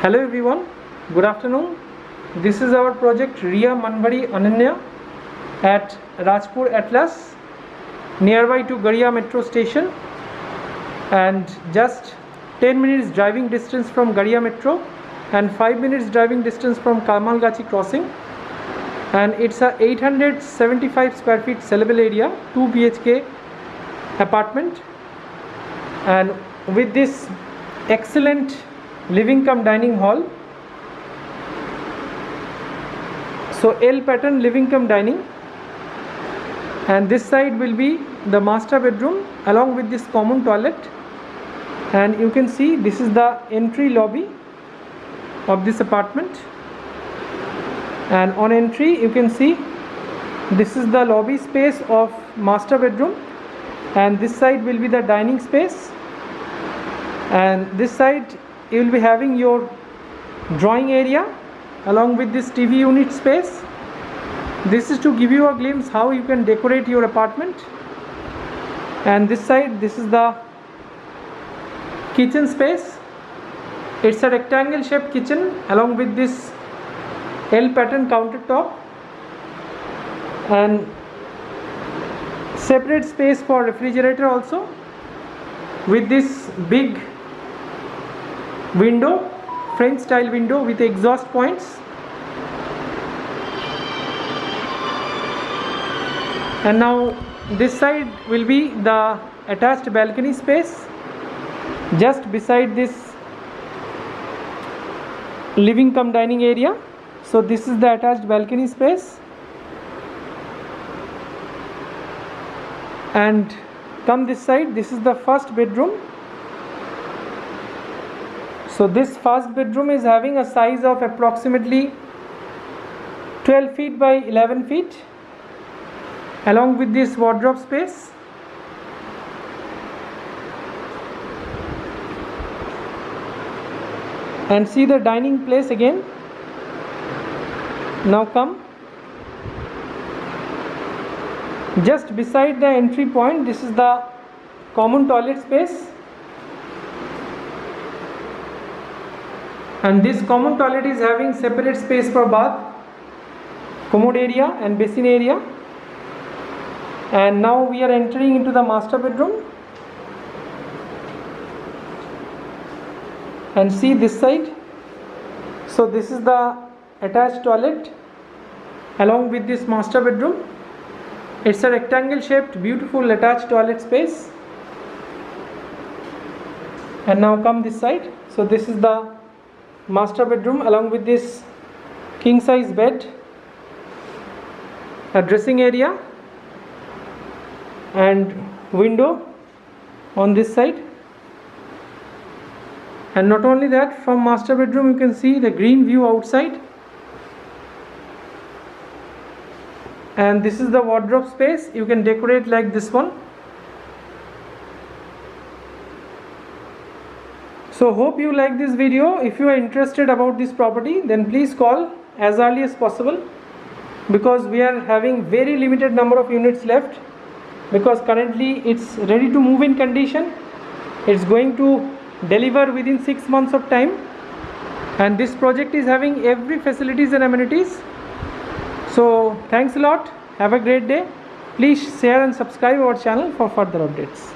Hello everyone, good afternoon. This is our project Ria Manbari Ananya at Rajpur Atlas, nearby to Garia metro station, and just 10 minutes driving distance from Garia metro and 5 minutes driving distance from Kamalgachi crossing. And it's a 875 square feet sellable area, 2 BHK apartment, and with this excellent living cum dining hall. So L pattern living cum dining, and this side will be the master bedroom along with this common toilet. And you can see this is the entry lobby of this apartment, and on entry you can see this is the lobby space of master bedroom, and this side will be the dining space, and this side you will be having your drawing area along with this TV unit space. This is to give you a glimpse how you can decorate your apartment. And this side, this is the kitchen space. It's a rectangle shaped kitchen along with this L pattern countertop, and separate space for refrigerator also, with this big window, French style window with exhaust points. And now this side will be the attached balcony space just beside this living cum dining area. So this is the attached balcony space, and come this side, this is the first bedroom. So this first bedroom is having a size of approximately 12 feet by 11 feet along with this wardrobe space. And see the dining place again. Now come just beside the entry point, this is the common toilet space, and this common toilet is having separate space for bath, commode area and basin area. And now we are entering into the master bedroom, and see this side. So this is the attached toilet along with this master bedroom. It's a rectangle shaped beautiful attached toilet space. And now come this side. So this is the master bedroom along with this king size bed, a dressing area and window on this side. And not only that, from master bedroom you can see the green view outside. And this is the wardrobe space. You can decorate like this one. So hope you like this video. If you are interested about this property, then please call as early as possible, because we are having very limited number of units left, because currently it's ready to move in condition. It's going to deliver within 6 months of time, and this project is having every facilities and amenities. So thanks a lot. Have a great day. Please share and subscribe our channel for further updates.